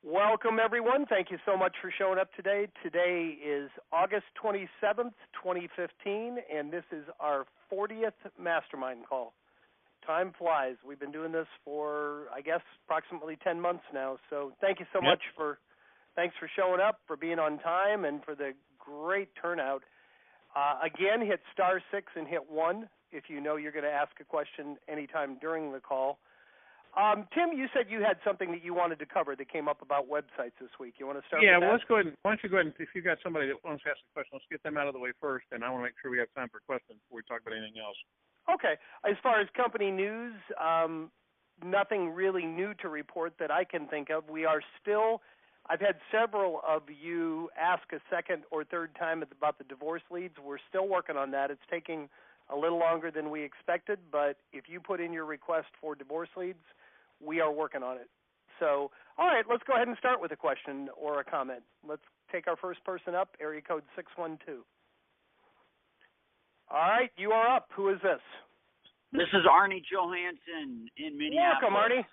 Welcome, everyone. Thank you so much for showing up today. Today is August 27th, 2015, and this is our 40th Mastermind call. Time flies. We've been doing this for, I guess, approximately 10 months now. So thank you so much thanks for showing up, for being on time, and for the great turnout. Again, hit *6 and hit 1 if you know you're going to ask a question anytime during the call. Tim, you said you had something that you wanted to cover that came up about websites this week. You want to start with that? Yeah, well, let's go ahead. Why don't you go ahead and, if you've got somebody that wants to ask a question, let's get them out of the way first, and I want to make sure we have time for questions before we talk about anything else. Okay. As far as company news, nothing really new to report that I can think of. I've had several of you ask a second or third time about the divorce leads. We're still working on that. It's taking a little longer than we expected, but if you put in your request for divorce leads, we are working on it. So, all right, let's go ahead and start with a question or a comment. Let's take our first person up, area code 612. All right, you are up. Who is this? This is Arnie Johansson in Minneapolis. Welcome, Arnie.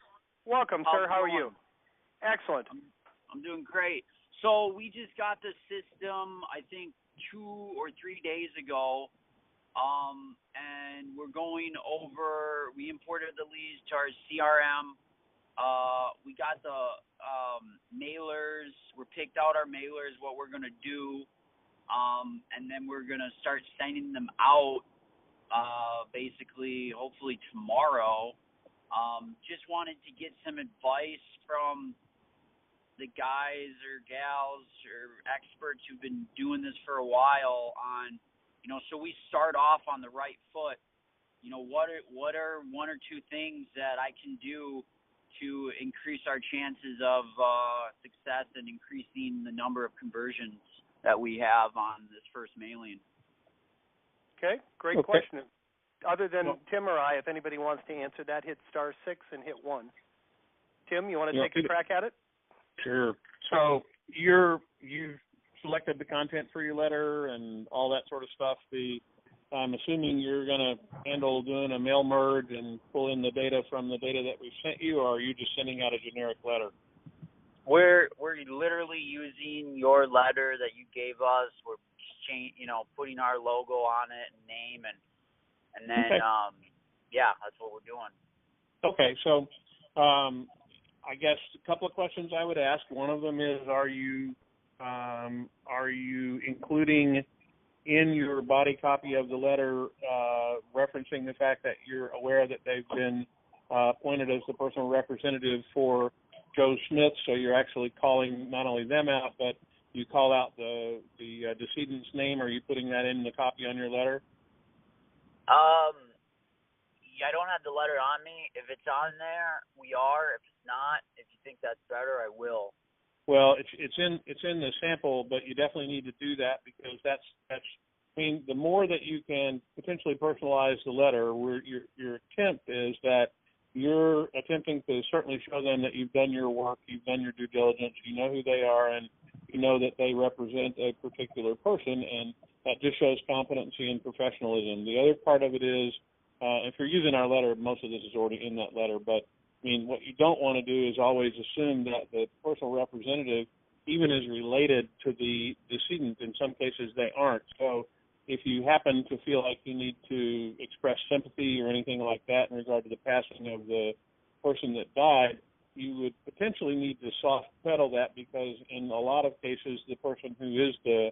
Welcome, sir. How are you? Excellent. I'm doing great. So we just got the system, I think, 2 or 3 days ago, and we're going over. We imported the leads to our CRM. We got the mailers. We picked out our mailers, what we're going to do, and then we're going to start sending them out. Basically, hopefully tomorrow. Just wanted to get some advice from the guys or gals or experts who've been doing this for a while on, so we start off on the right foot. What are 1 or 2 things that I can do to increase our chances of success and increasing the number of conversions that we have on this first mailing? Okay, great question. Other than Tim or I, if anybody wants to answer that, hit *6 and hit 1. Tim, you want to take a crack at it? Sure. So you've selected the content for your letter and all that sort of stuff. I'm assuming you're going to handle doing a mail merge and pull in the data from the data that we've sent you, or are you just sending out a generic letter? We're literally using your letter that you gave us. We're putting our logo on it and name, and then that's what we're doing. Okay, so I guess a couple of questions I would ask. One of them is, are you including in your body copy of the letter referencing the fact that you're aware that they've been appointed as the personal representative for Joe Smith, so you're actually calling not only them out, but you call out the decedent's name? Are you putting that in the copy on your letter? I don't have the letter on me. If it's on there, we are. If it's not, if you think that's better, I will. Well, it's in the sample, but you definitely need to do that because that's. I mean, the more that you can potentially personalize the letter, your attempt is that you're attempting to certainly show them that you've done your work, you've done your due diligence, you know who they are, and you know that they represent a particular person, and that just shows competency and professionalism. The other part of it is, if you're using our letter, most of this is already in that letter, but I mean, what you don't want to do is always assume that the personal representative even is related to the decedent. In some cases, they aren't. So if you happen to feel like you need to express sympathy or anything like that in regard to the passing of the person that died, you would potentially need to soft pedal that because in a lot of cases, the person who is the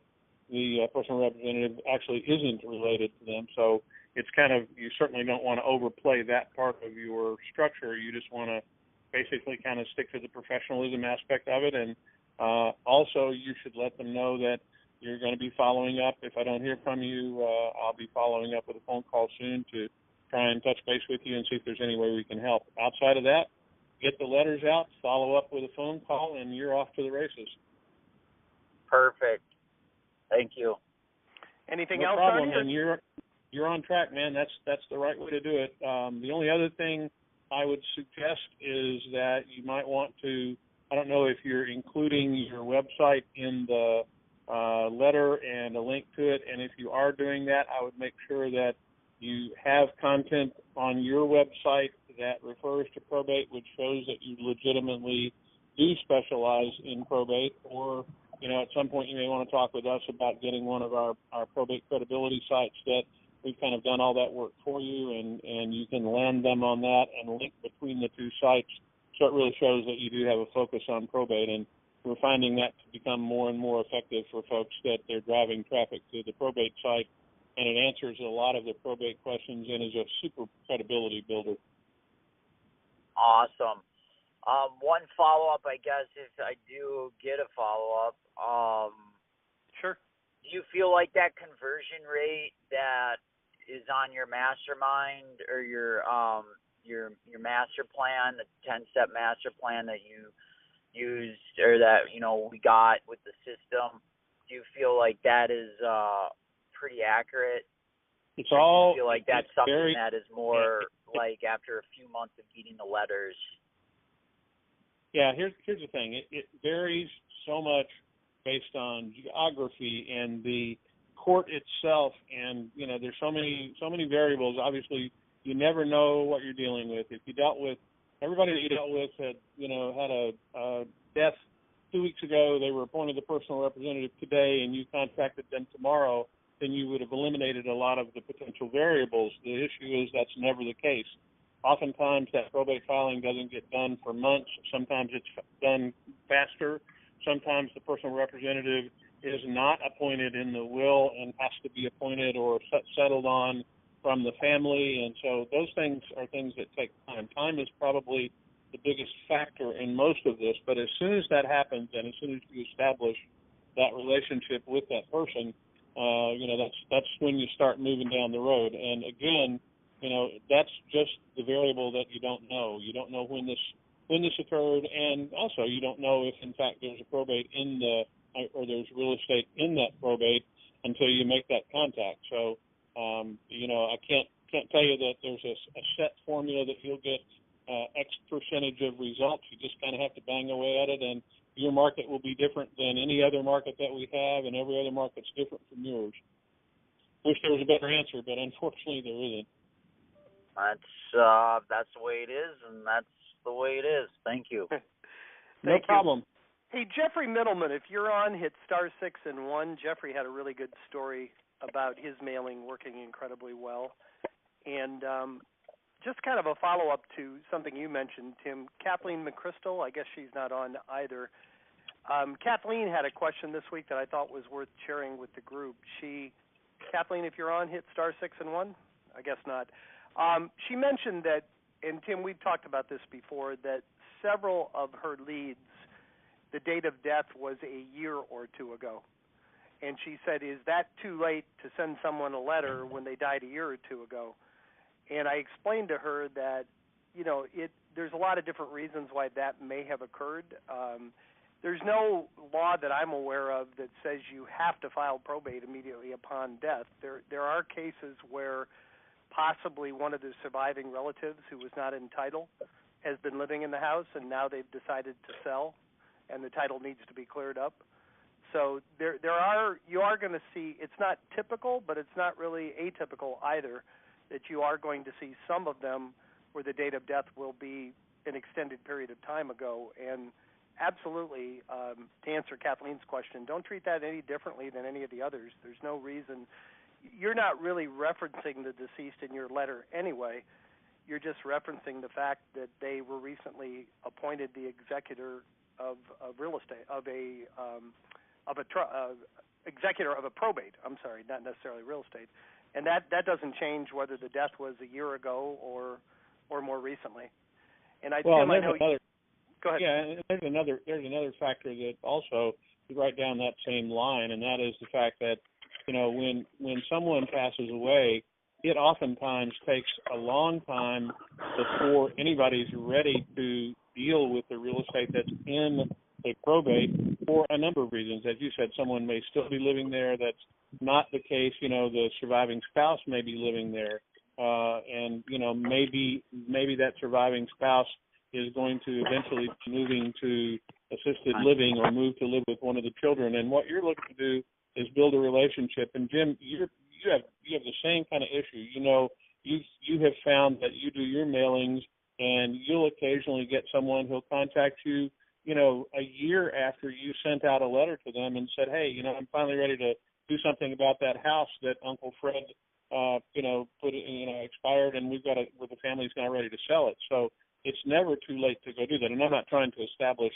personal representative actually isn't related to them. So it's kind of, you certainly don't want to overplay that part of your structure. You just want to basically kind of stick to the professionalism aspect of it. And also you should let them know that you're going to be following up. If I don't hear from you, I'll be following up with a phone call soon to try and touch base with you and see if there's any way we can help. Outside of that, get the letters out, follow up with a phone call, and you're off to the races. Perfect. Thank you. Anything no else, problem. Arnie? And you're on track, man. That's the right way to do it. The only other thing I would suggest is that you might want to, I don't know if you're including your website in the letter and a link to it, and if you are doing that, I would make sure that you have content on your website that refers to probate, which shows that you legitimately do specialize in probate, or, at some point you may want to talk with us about getting one of our probate credibility sites that we've kind of done all that work for you, and you can land them on that and link between the two sites. So it really shows that you do have a focus on probate, and we're finding that to become more and more effective for folks, that they're driving traffic to the probate site, and it answers a lot of the probate questions and is a super credibility builder. Awesome. One follow-up, I guess, if I do get a follow-up. Sure. Do you feel like that conversion rate that is on your mastermind or your master plan, the 10-step master plan that you used or that, we got with the system, do you feel like that is pretty accurate? It's all. Do you feel like that's something that is more like after a few months of getting the letters? Yeah, here's the thing. It varies so much based on geography and the court itself, and there's so many variables. Obviously, you never know what you're dealing with. If you dealt with everybody that you dealt with had a death 2 weeks ago, they were appointed the personal representative today, and you contacted them tomorrow, then you would have eliminated a lot of the potential variables. The issue is that's never the case. Oftentimes that probate filing doesn't get done for months. Sometimes it's done faster. Sometimes the personal representative is not appointed in the will and has to be appointed or settled on from the family. And so those things are things that take time. Time is probably the biggest factor in most of this, but as soon as that happens and as soon as you establish that relationship with that person, that's when you start moving down the road. And again, that's just the variable that you don't know. You don't know when this occurred, and also you don't know if in fact there's a probate or there's real estate in that probate until you make that contact. So, I can't tell you that there's a set formula that you'll get X percentage of results. You just kind of have to bang away at it, and your market will be different than any other market that we have, and every other market's different from yours. Wish there was a better answer, but unfortunately there isn't. That's the way it is, and that's the way it is. Thank you. No problem. Hey, Jeffrey Middleman, if you're on, hit *6 and 1. Jeffrey had a really good story about his mailing working incredibly well. And just kind of a follow-up to something you mentioned, Tim. Kathleen McChrystal, I guess she's not on either. Kathleen had a question this week that I thought was worth sharing with the group. Kathleen, if you're on, hit *6 and 1. I guess not. She mentioned that, and Tim, we've talked about this before, that several of her leads, the date of death was a year or two ago. And she said, is that too late to send someone a letter when they died a year or two ago? And I explained to her that, there's a lot of different reasons why that may have occurred. There's no law that I'm aware of that says you have to file probate immediately upon death. There are cases where possibly one of the surviving relatives who was not in title has been living in the house, and now they've decided to sell, and the title needs to be cleared up. So you are going to see, it's not typical, but it's not really atypical either, that you are going to see some of them where the date of death will be an extended period of time ago. And absolutely, to answer Kathleen's question, don't treat that any differently than any of the others. There's no reason. You're not really referencing the deceased in your letter anyway. You're just referencing the fact that they were recently appointed the executor of real estate, executor of a probate. I'm sorry, not necessarily real estate. And that doesn't change whether the death was a year ago or more recently. And Go ahead. Yeah, there's another factor that also is right down that same line, and that is the fact that when someone passes away, it oftentimes takes a long time before anybody's ready to deal with the real estate that's in a probate for a number of reasons. As you said, someone may still be living there. That's not the case. The surviving spouse may be living there, and maybe that surviving spouse is going to eventually be moving to assisted living or move to live with one of the children. And what you're looking to do is build a relationship. And Jim, you have the same kind of issue. You have found that you do your mailings, and you'll occasionally get someone who'll contact you a year after you sent out a letter to them and said, hey, I'm finally ready to do something about that house that Uncle Fred, expired, and where the family's now ready to sell it. So it's never too late to go do that. And I'm not trying to establish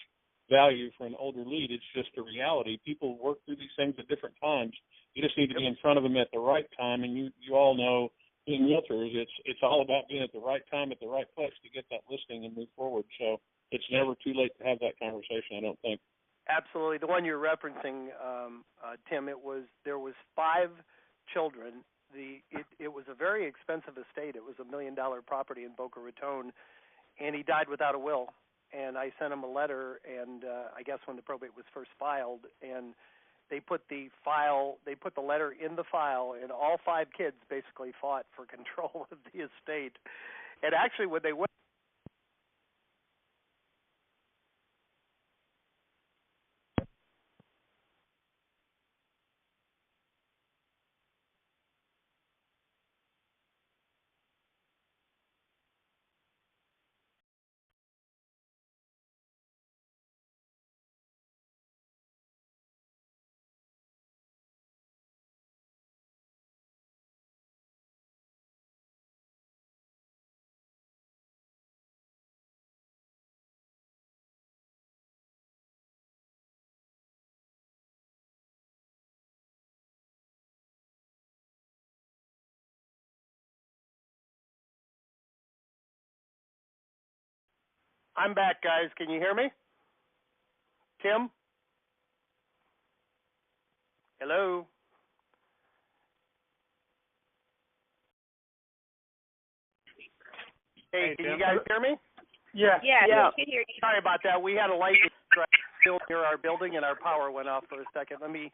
value for an older lead. It's just a reality. People work through these things at different times. You just need to be in front of them at the right time. And you all know, being realtors, it's all about being at the right time at the right place to get that listing and move forward. So it's never too late to have that conversation, I don't think. Absolutely. The one you're referencing, Tim, there was 5 children. It was a very expensive estate. It was $1 million property in Boca Raton, and he died without a will. And I sent him a letter, and I guess when the probate was first filed, and they put the letter in the file, and all 5 kids basically fought for control of the estate. And actually, when they went, I'm back, guys. Can you hear me? Tim? Hello? Hey, can you guys hear me? Yeah. Yeah. We can hear you. Sorry about that. We had a light strike near our building, and our power went off for a second. Let me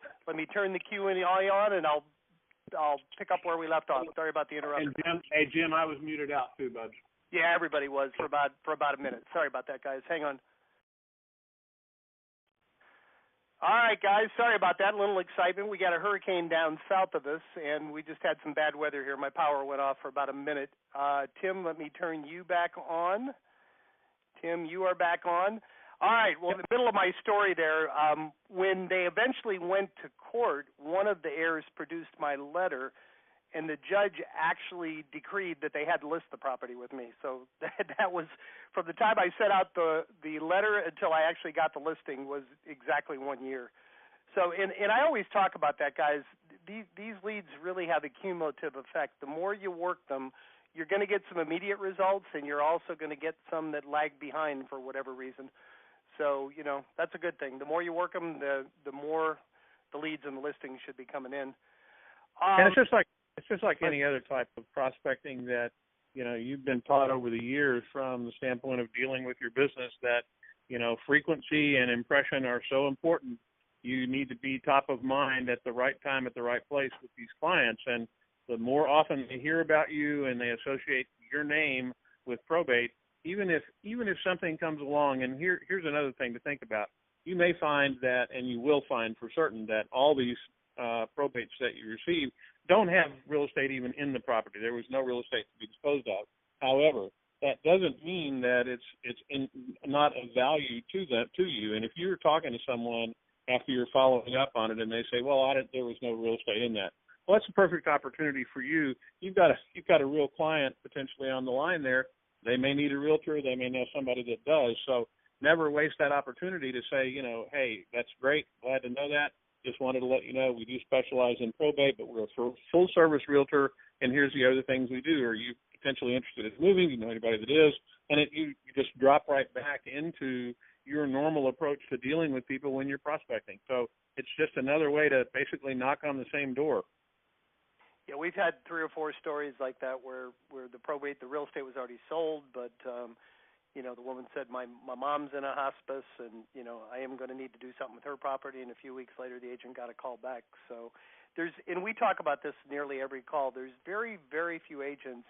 turn the Q&A on, and I'll pick up where we left off. Sorry about the interruption. And Jim, I was muted out too, bud. Yeah, everybody was for about a minute. Sorry about that, guys. Hang on. All right, guys. Sorry about that. A little excitement. We got a hurricane down south of us, and we just had some bad weather here. My power went off for about a minute. Tim, let me turn you back on. Tim, you are back on. All right. Well, in the middle of my story there, when they eventually went to court, one of the heirs produced my letter, and the judge actually decreed that they had to list the property with me. So that was, from the time I sent out the letter until I actually got the listing, was exactly 1 year. So, and I always talk about that, guys. These leads really have a cumulative effect. The more you work them, you're going to get some immediate results, and you're also going to get some that lag behind for whatever reason. So, that's a good thing. The more you work them, the more the leads and the listings should be coming in. And it's just like any other type of prospecting that, you've been taught over the years from the standpoint of dealing with your business that, frequency and impression are so important. You need to be top of mind at the right time, at the right place with these clients. And the more often they hear about you and they associate your name with probate, even if something comes along, and here's another thing to think about. You may find that, and you will find for certain, that all these probates that you receive don't have real estate even in the property. There was no real estate to be disposed of. However, that doesn't mean that it's not of value to you. And if you're talking to someone after you're following up on it, and they say, "Well, there was no real estate in that," well, that's a perfect opportunity for you. You've got a real client potentially on the line there. They may need a realtor. They may know somebody that does. So never waste that opportunity to say, hey, that's great. Glad to know that. Just wanted to let you know we do specialize in probate, but we're a full-service realtor, and here's the other things we do. Are you potentially interested in moving? Do you know anybody that is? And you just drop right back into your normal approach to dealing with people when you're prospecting. So it's just another way to basically knock on the same door. Yeah, we've had 3 or 4 stories like that where the real estate was already sold, but the woman said, my mom's in a hospice, and I am going to need to do something with her property. And a few weeks later, the agent got a call back. So and we talk about this nearly every call. There's very, very few agents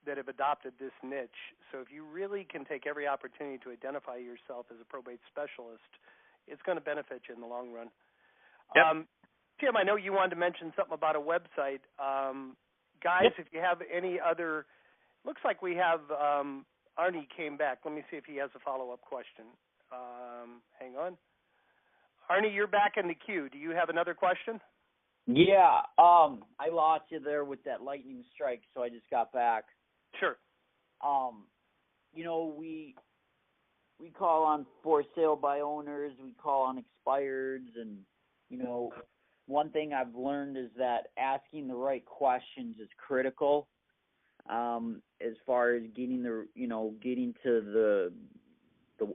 that have adopted this niche. So if you really can take every opportunity to identify yourself as a probate specialist, it's going to benefit you in the long run. Yep. Tim, I know you wanted to mention something about a website. Guys, Yep. If you have any other, looks like we have Arnie came back. Let me see if he has a follow-up question. Hang on. Arnie, you're back in the queue. Do you have another question? Yeah, I lost you there with that lightning strike, so I just got back. Sure. You know, we call on for sale by owners, we call on expireds, and, you know, one thing I've learned is that asking the right questions is critical, as far as getting to the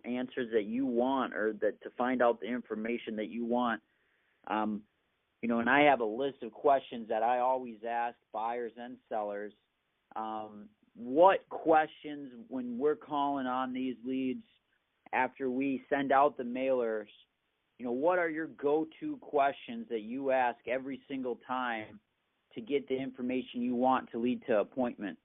answers that you want, or that to find out the information that you want. You know, and I have a list of questions that I always ask buyers and sellers. What questions, when we're calling on these leads after we send out the mailers, you know, what are your go-to questions that you ask every single time to get the information you want to lead to appointment?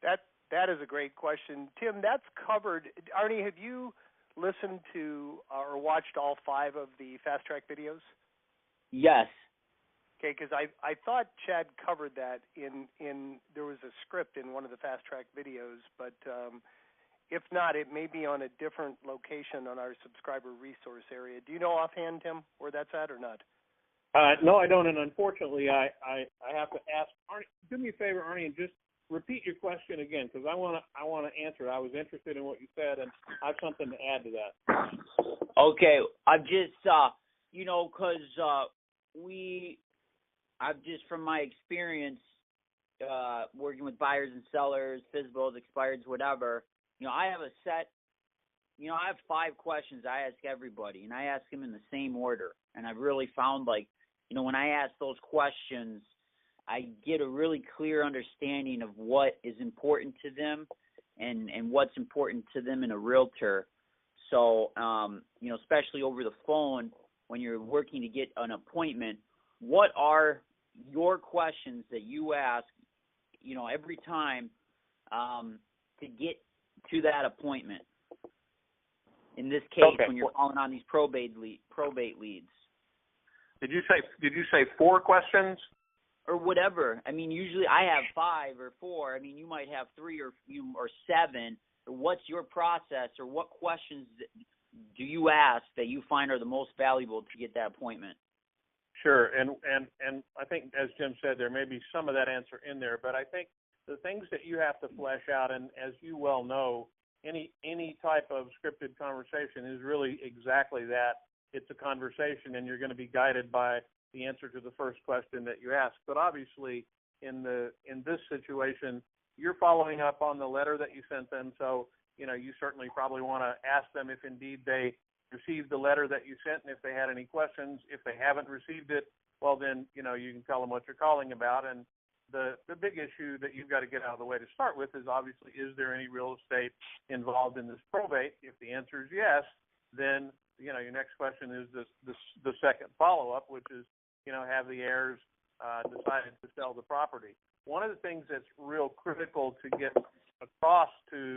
That is a great question. Tim, that's covered. Arnie, have you listened to or watched all 5 of the Fast Track videos? Yes. Okay, because I thought Chad covered that in there was a script in one of the Fast Track videos, but if not, it may be on a different location on our subscriber resource area. Do you know offhand, Tim, where that's at or not? No, I don't, and unfortunately, I have to ask Arnie. Do me a favor, Arnie, and just repeat your question again, because I want to answer it. I was interested in what you said, and I have something to add to that. Okay, I've just you know, because I've just, from my experience working with buyers and sellers, FSBOs, expireds, whatever, you know, I have 5 questions I ask everybody, and I ask them in the same order. And I've really found, like, you know, when I ask those questions, I get a really clear understanding of what is important to them and what's important to them in a realtor. So, you know, especially over the phone when you're working to get an appointment, what are your questions that you ask, you know, every time to get to that appointment? In this case, okay, when you're calling on these probate leads. Did you say 4 questions? Or whatever. I mean, usually I have 5 or 4. I mean, you might have 3 or 7. What's your process, or what questions do you ask that you find are the most valuable to get that appointment? Sure, and I think, as Jim said, there may be some of that answer in there, but I think the things that you have to flesh out, and as you well know, any type of scripted conversation is really exactly that. It's a conversation, and you're going to be guided by the answer to the first question that you ask. But obviously, in this situation, you're following up on the letter that you sent them, so you know you certainly probably want to ask them if indeed they received the letter that you sent, and if they had any questions. If they haven't received it, well then, you know, you can tell them what you're calling about. And the big issue that you've got to get out of the way to start with is obviously, is there any real estate involved in this probate? If the answer is yes, then, you know, your next question is the second follow-up, which is, you know, have the heirs decided to sell the property? One of the things that's real critical to get across to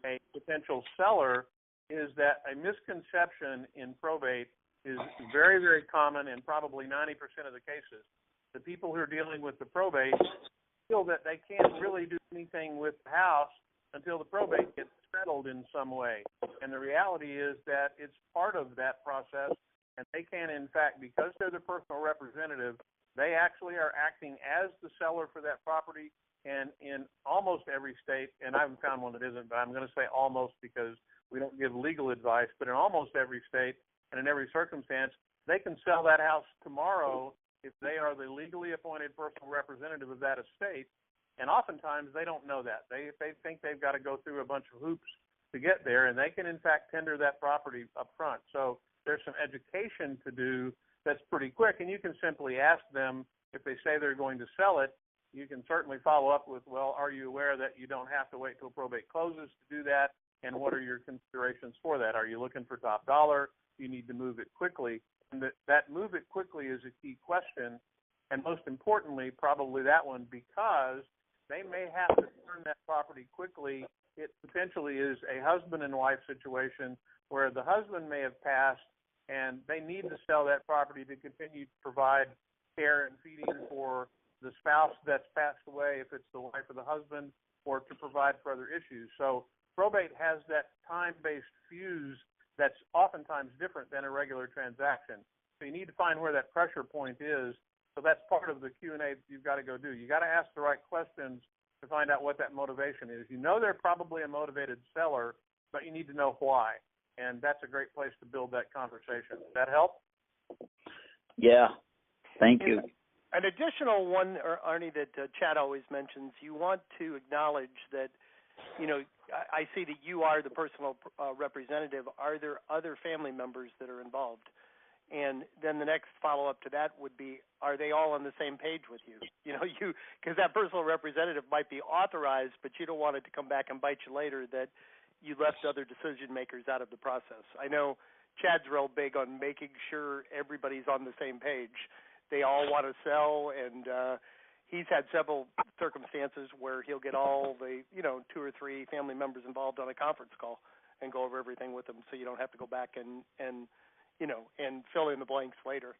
a potential seller is that a misconception in probate is very, very common in probably 90% of the cases. The people who are dealing with the probate feel that they can't really do anything with the house until the probate gets settled in some way. And the reality is that it's part of that process, and they can, in fact, because they're the personal representative, they actually are acting as the seller for that property. And in almost every state, and I haven't found one that isn't, but I'm going to say almost because we don't give legal advice, but in almost every state and in every circumstance, they can sell that house tomorrow if they are the legally appointed personal representative of that estate. And oftentimes they don't know that. They think they've got to go through a bunch of hoops to get there, and they can, in fact, tender that property up front. So there's some education to do that's pretty quick, and you can simply ask them if they say they're going to sell it. You can certainly follow up with, well, are you aware that you don't have to wait till probate closes to do that, and what are your considerations for that? Are you looking for top dollar? Do you need to move it quickly? And that move it quickly is a key question, and most importantly, probably that one, because they may have to turn that property quickly. It potentially is a husband and wife situation where the husband may have passed, and they need to sell that property to continue to provide care and feeding for the spouse that's passed away, if it's the wife or the husband, or to provide for other issues. So probate has that time-based fuse that's oftentimes different than a regular transaction. So you need to find where that pressure point is. So that's part of the Q&A that you've got to go do. You got to ask the right questions to find out what that motivation is. You know they're probably a motivated seller, but you need to know why. And that's a great place to build that conversation. Does that help? Yeah. Thank you. An additional one, Arnie, that Chad always mentions, you want to acknowledge that, I see that you are the personal representative. Are there other family members that are involved? And then the next follow-up to that would be, are they all on the same page with you? Because that personal representative might be authorized, but you don't want it to come back and bite you later that you left other decision makers out of the process. I know Chad's real big on making sure everybody's on the same page. They all want to sell, and he's had several circumstances where he'll get all the, 2 or 3 family members involved on a conference call and go over everything with them, so you don't have to go back and fill in the blanks later.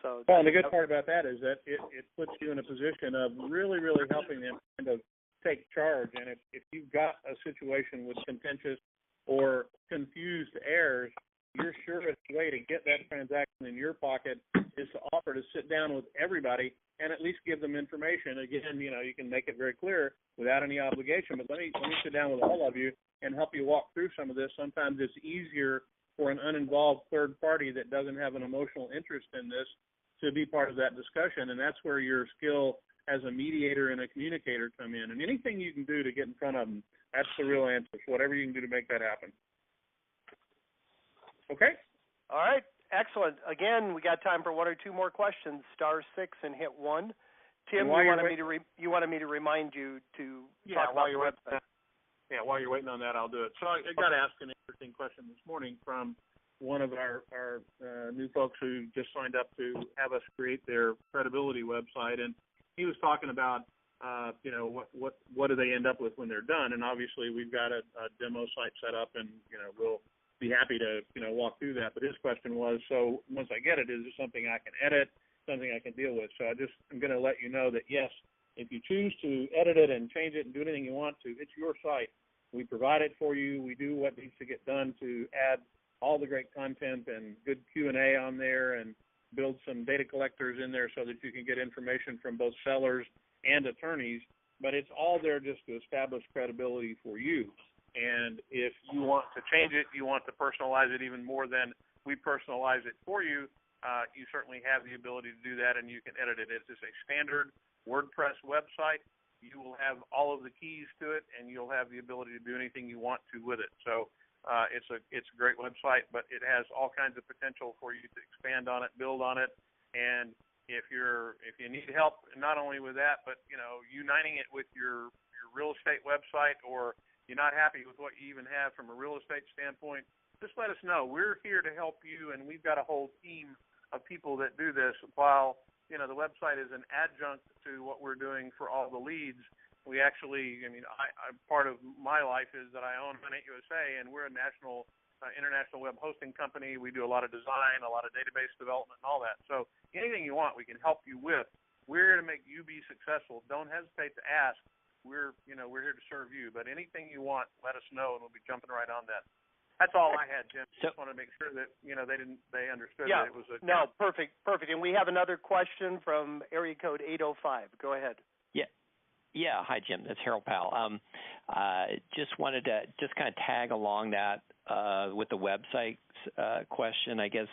So, well, and the good part about that is that it puts you in a position of really, really helping them kind of take charge. And if you've got a situation with contentious or confused heirs, your surest way to get that transaction in your pocket is to offer to sit down with everybody and at least give them information. Again, you can make it very clear without any obligation, but let me sit down with all of you and help you walk through some of this. Sometimes it's easier for an uninvolved third party that doesn't have an emotional interest in this to be part of that discussion, and that's where your skill as a mediator and a communicator come in. And anything you can do to get in front of them, that's the real answer. Whatever you can do to make that happen. Okay? All right. Excellent. Again, we got time for 1 or 2 more questions. *6 and hit 1. Tim, you wanted me to remind you to talk about your website. While you're waiting on that, I'll do it. So I got asked an interesting question this morning from one of our new folks who just signed up to have us create their credibility website, and he was talking about what do they end up with when they're done. And obviously we've got a demo site set up, and we'll be happy to walk through that. But his question was, so once I get it, is it something I can edit, something I can deal with? So I'm going to let you know that yes, if you choose to edit it and change it and do anything you want to, it's your site. We provide it for you. We do what needs to get done to add all the great content and good Q&A on there, and build some data collectors in there so that you can get information from both sellers and attorneys. But it's all there just to establish credibility for you. And if you want to change it, you want to personalize it even more than we personalize it for you, you certainly have the ability to do that, and you can edit it. It's just a standard WordPress website. You will have all of the keys to it, and you'll have the ability to do anything you want to with it. So it's a great website, but it has all kinds of potential for you to expand on it, build on it. And if you need help, not only with that, but uniting it with your real estate website, or you're not happy with what you even have from a real estate standpoint, just let us know. We're here to help you, and we've got a whole team of people that do this while the website is an adjunct to what we're doing for all the leads. We actually, part of my life is that I own Hunt USA, and we're a national, international web hosting company. We do a lot of design, a lot of database development, and all that. So anything you want, we can help you with. We're here to make you be successful. Don't hesitate to ask. We're here to serve you. But anything you want, let us know, and we'll be jumping right on that. That's all I had, Jim. Just want to make sure that they understood that it was a perfect. And we have another question from area code 805. Go ahead. Yeah. Hi, Jim. That's Harold Powell. Just wanted to kind of tag along that with the website question. I guess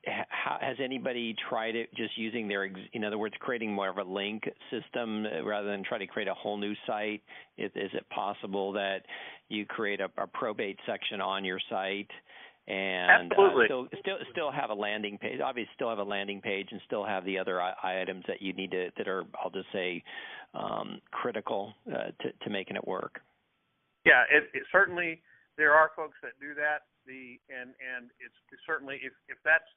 has anybody tried it just using their, in other words, creating more of a link system rather than try to create a whole new site? Is it possible that you create a probate section on your site and still have a landing page? Obviously, still have a landing page and still have the other items that you need that are, I'll just say, critical to making it work. Yeah, it certainly there are folks that do that. And it's certainly if that's,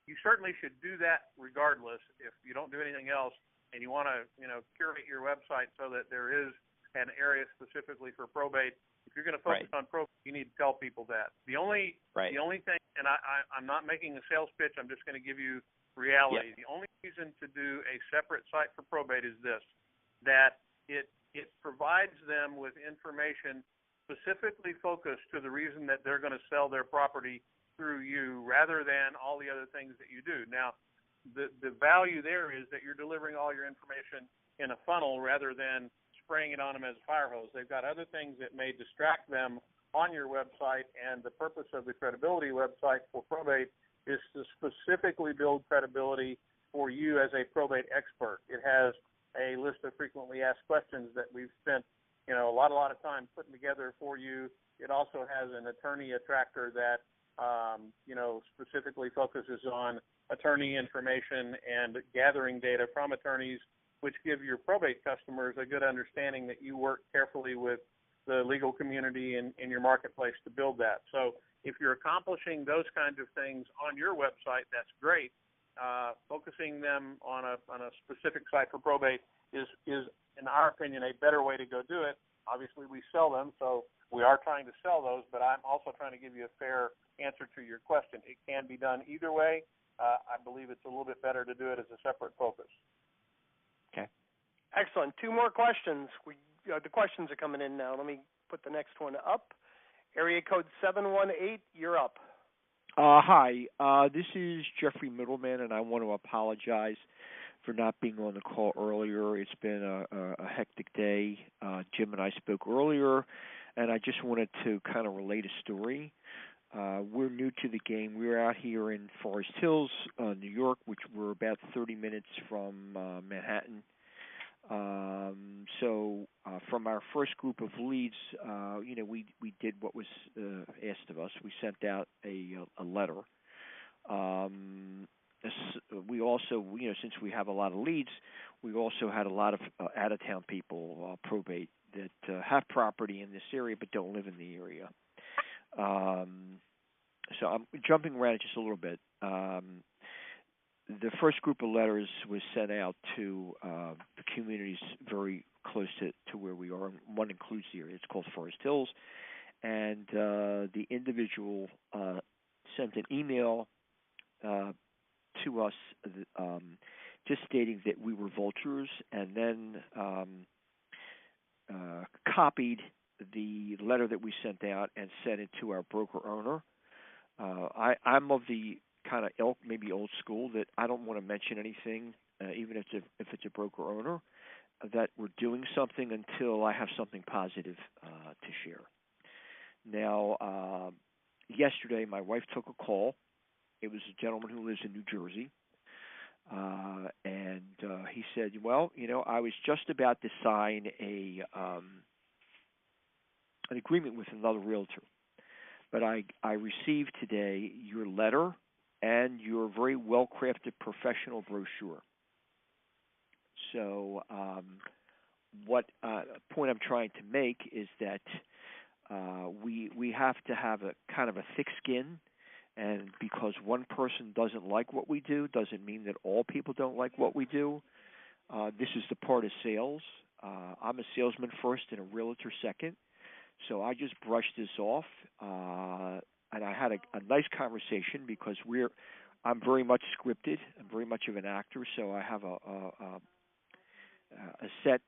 you certainly should do that regardless. If you don't do anything else and you want to curate your website so that there is an area specifically for probate, if you're going to focus on probate, you need to tell people that. The only thing, and I'm not making a sales pitch, I'm just going to give you reality. Yep. The only reason to do a separate site for probate is this, that it provides them with information specifically focused to the reason that they're going to sell their property through you rather than all the other things that you do. Now, the value there is that you're delivering all your information in a funnel rather than spraying it on them as a fire hose. They've got other things that may distract them on your website, and the purpose of the credibility website for probate is to specifically build credibility for you as a probate expert. It has a list of frequently asked questions that we've spent a lot of time putting together for you. It also has an attorney attractor that specifically focuses on attorney information and gathering data from attorneys, which give your probate customers a good understanding that you work carefully with the legal community in your marketplace to build that. So if you're accomplishing those kinds of things on your website, that's great. Focusing them on a specific site for probate is, in our opinion, a better way to go do it. Obviously, we sell them, so we are trying to sell those, but I'm also trying to give you a fair answer to your question. It can be done either way. I believe it's a little bit better to do it as a separate focus. Okay. Excellent. 2 more questions. The questions are coming in now. Let me put the next one up. Area code 718, you're up. Hi, this is Jeffrey Middleman, and I want to apologize for not being on the call earlier. It's been a hectic day. Jim and I spoke earlier, and I just wanted to kind of relate a story. We're new to the game. We're out here in Forest Hills, New York, which we're about 30 minutes from Manhattan. So from our first group of leads, we did what was asked of us. We sent out a letter. We also, since we have a lot of leads, we also had a lot of out-of-town people, probate, that have property in this area but don't live in the area. So I'm jumping around just a little bit. The first group of letters was sent out to the communities very close to where we are. One includes the area. It's called Forest Hills. And the individual sent an email to us just stating that we were vultures, and then copied the letter that we sent out and sent it to our broker owner. I'm of the kind of ilk, maybe old school, that I don't want to mention anything, even if it's a broker owner, that we're doing something until I have something positive to share. Now, yesterday my wife took a call. It was a gentleman who lives in New Jersey, and he said, well, I was just about to sign an agreement with another realtor, but I received today your letter and your very well-crafted professional brochure. So what point I'm trying to make is that we have to have a kind of a thick skin, and because one person doesn't like what we do doesn't mean that all people don't like what we do. This is the part of sales. I'm a salesman first and a realtor second. So I just brushed this off, and I had a nice conversation because I'm very much scripted. I'm very much of an actor, so I have a set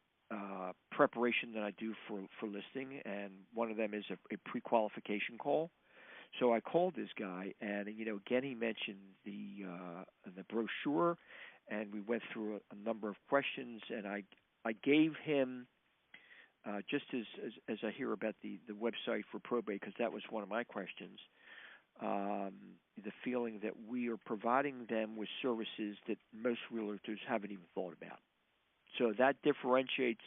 preparation that I do for listing, and one of them is a pre-qualification call. So I called this guy, and again he mentioned the brochure, and we went through a number of questions, and I gave him. Just as I hear about the website for probate, because that was one of my questions, the feeling that we are providing them with services that most realtors haven't even thought about. So that differentiates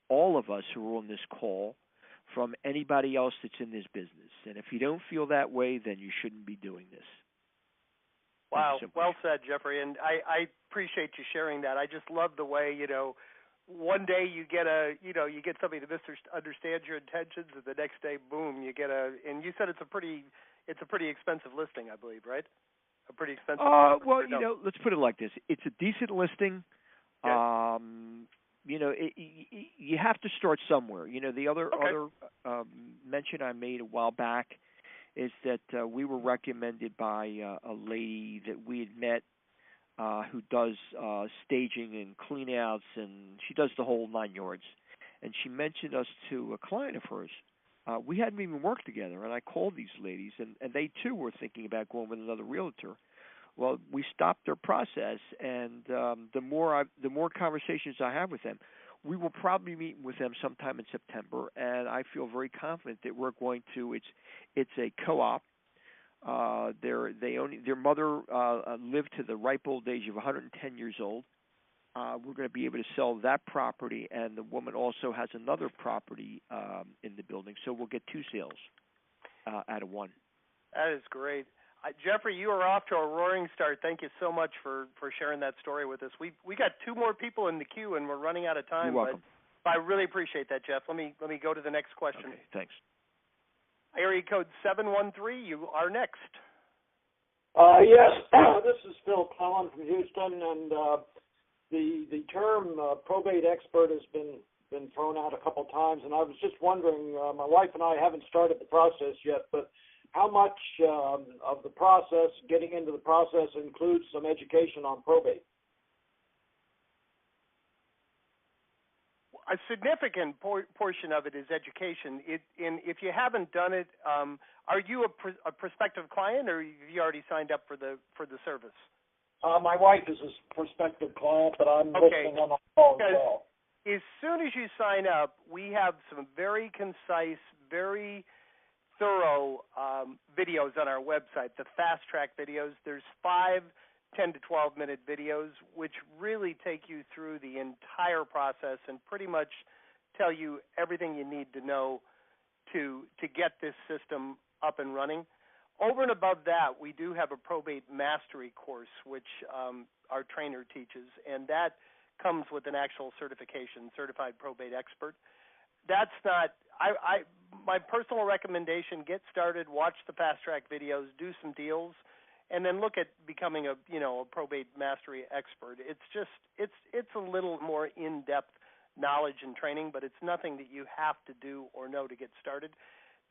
all of us who are on this call from anybody else that's in this business. And if you don't feel that way, then you shouldn't be doing this. Wow, well said, Jeffrey. And I appreciate you sharing that. I just love the way, one day you get somebody that understands your intentions, and the next day, boom, you get and you said it's a pretty expensive listing, I believe, right? A pretty expensive. Well, let's put it like this: it's a decent listing. Okay. You have to start somewhere. The other mention I made a while back is that we were recommended by a lady that we had met. Who does staging and clean outs, and she does the whole 9 yards. and she mentioned us to a client of hers. We hadn't even worked together, and I called these ladies, and they too were thinking about going with another realtor. Well, we stopped their process, and the more conversations I have with them, we will probably meet with them sometime in September, and I feel very confident that we're going to. It's a co-op. Their mother lived to the ripe old age of 110 years old. We're going to be able to sell that property, and the woman also has another property in the building, so we'll get two sales out of one. That is great. Jeffrey, you are off to a roaring start. Thank you so much for sharing that story with us. We got two more people in the queue, and we're running out of time. You're welcome. But I really appreciate that, Jeff. Let me go to the next question. Okay, thanks. Area code 713, you are next. Yes, this is Phil Cullen from Houston, and the term probate expert has been thrown out a couple times, and I was just wondering, my wife and I haven't started the process yet, but how much of the process, getting into the process, includes some education on probate? A significant portion of it is education. If you haven't done it, are you a prospective client, or have you already signed up for the service? My wife is a prospective client, but I'm listening on the phone call. As soon as you sign up, we have some very concise, very thorough videos on our website, the fast track videos. There's 5 10 to 12-minute videos which really take you through the entire process and pretty much tell you everything you need to know to get this system up and running. Over and above that, we do have a probate mastery course which our trainer teaches, and that comes with an actual certification, certified probate expert. That's not my personal recommendation. Get started, watch the fast track videos, do some deals, and then look at becoming a probate mastery expert. It's a little more in-depth knowledge and training, but it's nothing that you have to do or know to get started.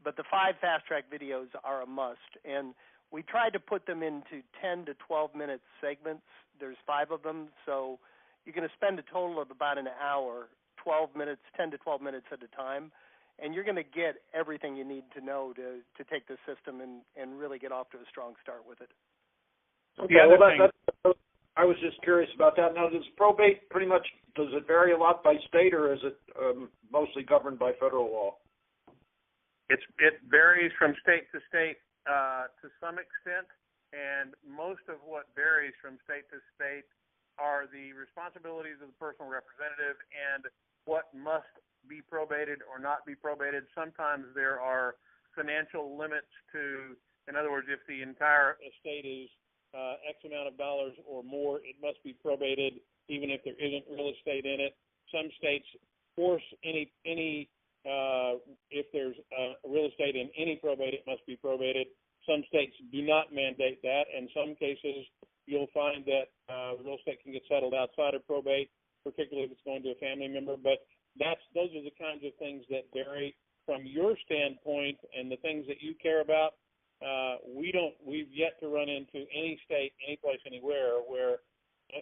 But the 5 fast track videos are a must, and we tried to put them into 10 to 12-minute segments. There's 5 of them, so you're going to spend a total of about an hour, 12 minutes, 10 to 12 minutes at a time, and you're going to get everything you need to know to take the system and really get off to a strong start with it. Okay, well, I was just curious about that. Now, does probate does it vary a lot by state, or is it mostly governed by federal law? It varies from state to state to some extent, and most of what varies from state to state are the responsibilities of the personal representative and what must be probated or not be probated. Sometimes there are financial limits to, in other words, if the entire estate is X amount of dollars or more, it must be probated, even if there isn't real estate in it. Some states force any if there's real estate in any probate, it must be probated. Some states do not mandate that. In some cases, you'll find that real estate can get settled outside of probate, particularly if it's going to a family member. But those are the kinds of things that vary from your standpoint and the things that you care about. We've yet to run into any state, any place, anywhere where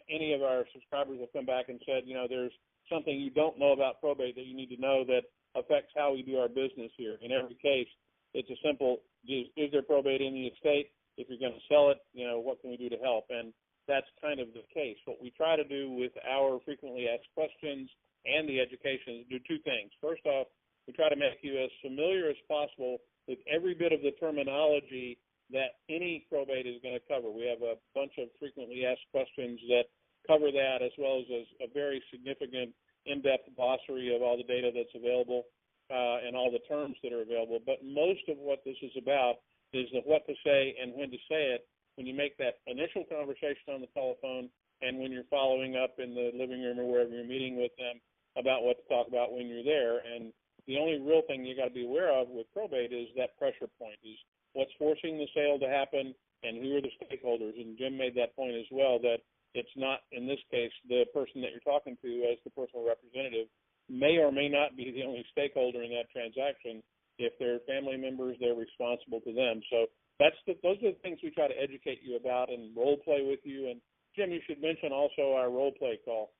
any of our subscribers have come back and said, there's something you don't know about probate that you need to know that affects how we do our business here. In every case, it's a simple, is there probate in the estate? If you're going to sell it, what can we do to help? And that's kind of the case. What we try to do with our frequently asked questions and the education is do 2 things. First off, we try to make you as familiar as possible with every bit of the terminology that any probate is going to cover. We have a bunch of frequently asked questions that cover that, as well as a very significant in-depth glossary of all the data that's available and all the terms that are available. But most of what this is about is the what to say and when to say it when you make that initial conversation on the telephone and when you're following up in the living room or wherever you're meeting with them about what to talk about when you're there. And the only real thing you got to be aware of with probate is that pressure point, is what's forcing the sale to happen and who are the stakeholders. And Jim made that point as well, that it's not, in this case, the person that you're talking to as the personal representative may or may not be the only stakeholder in that transaction. If they're family members, they're responsible to them. So those are the things we try to educate you about and role play with you. And Jim, you should mention also our role play call.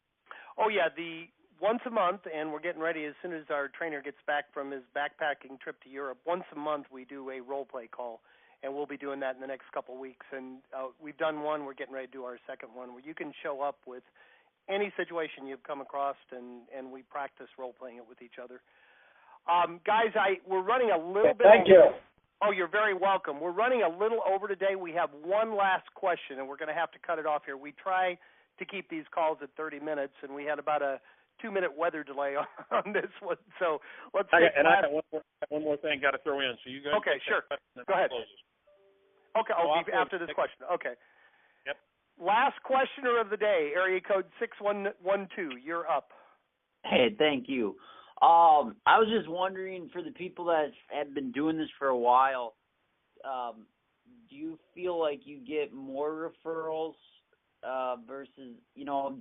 Oh yeah, once a month, and we're getting ready as soon as our trainer gets back from his backpacking trip to Europe. Once a month, we do a role play call, and we'll be doing that in the next couple of weeks. And we've done one. We're getting ready to do our second one, where you can show up with any situation you've come across, and we practice role playing it with each other. Guys, we're running a little bit. Thank you. Oh, you're very welcome. We're running a little over today. We have one last question, and we're going to have to cut it off here. We try to keep these calls at 30 minutes, and we had about a 2-minute weather delay on this one. So let's take I have one more thing got to throw in. So you guys. Okay, sure. Go ahead. Okay, after this question. Okay. Yep. Last questioner of the day, area code 6112. You're up. Hey, thank you. I was just wondering, for the people that have been doing this for a while, do you feel like you get more referrals versus,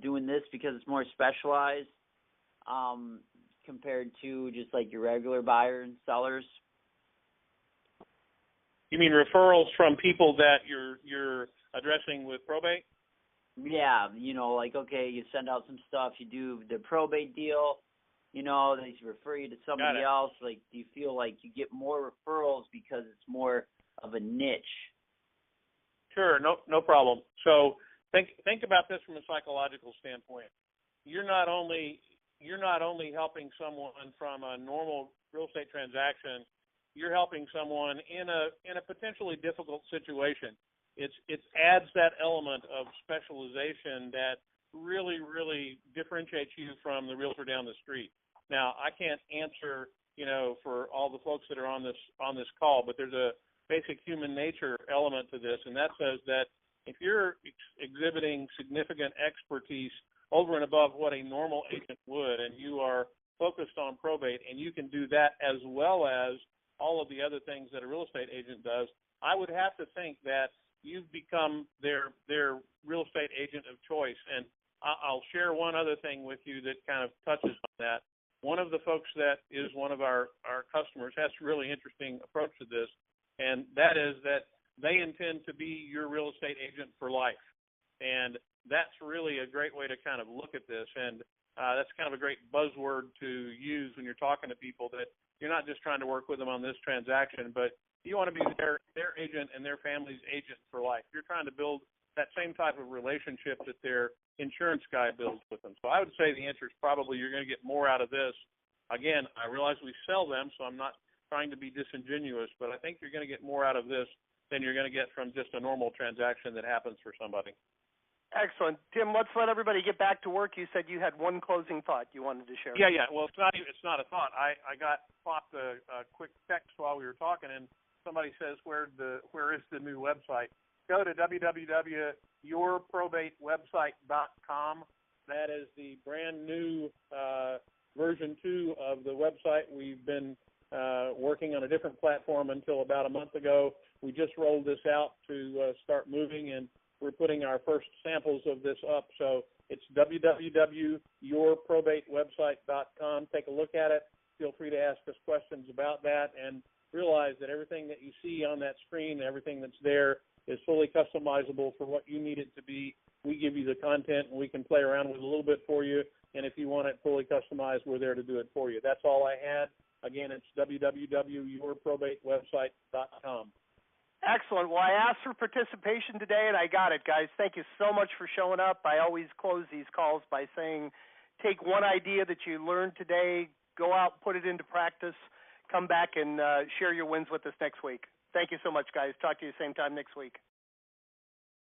doing this because it's more specialized compared to just like your regular buyer and sellers? You mean referrals from people that you're addressing with probate? Yeah, okay, you send out some stuff, you do the probate deal, they refer you to somebody else. Like, do you feel like you get more referrals because it's more of a niche? Sure, no problem. So think about this from a psychological standpoint. You're not only helping someone from a normal real estate transaction, you're helping someone in a potentially difficult situation. It adds that element of specialization that really, really differentiates you from the realtor down the street. Now, I can't answer, for all the folks that are on this call, but there's a basic human nature element to this, and that says that if you're exhibiting significant expertise over and above what a normal agent would, and you are focused on probate, and you can do that as well as all of the other things that a real estate agent does, I would have to think that you've become their real estate agent of choice. And I'll share one other thing with you that kind of touches on that. One of the folks that is one of our customers has a really interesting approach to this, and that is that they intend to be your real estate agent for life. And that's really a great way to kind of look at this. And that's kind of a great buzzword to use when you're talking to people, that you're not just trying to work with them on this transaction, but you want to be their agent and their family's agent for life. You're trying to build that same type of relationship that their insurance guy builds with them. So I would say the answer is probably you're going to get more out of this. Again, I realize we sell them, so I'm not trying to be disingenuous, but I think you're going to get more out of this than you're going to get from just a normal transaction that happens for somebody. Excellent. Tim, let's let everybody get back to work. You said you had one closing thought you wanted to share. Yeah. Well, it's not a thought. I got popped a quick text while we were talking, and somebody says, where is the new website? Go to www.yourprobatewebsite.com. That is the brand new version 2 of the website. We've been working on a different platform until about a month ago. We just rolled this out to start moving, and we're putting our first samples of this up. So it's www.yourprobatewebsite.com. Take a look at it. Feel free to ask us questions about that, and realize that everything that you see on that screen, everything that's there, is fully customizable for what you need it to be. We give you the content, and we can play around with it a little bit for you. And if you want it fully customized, we're there to do it for you. That's all I had. Again, it's www.yourprobatewebsite.com. Excellent. Well, I asked for participation today, and I got it, guys. Thank you so much for showing up. I always close these calls by saying, take one idea that you learned today, go out, put it into practice, come back and share your wins with us next week. Thank you so much, guys. Talk to you same time next week.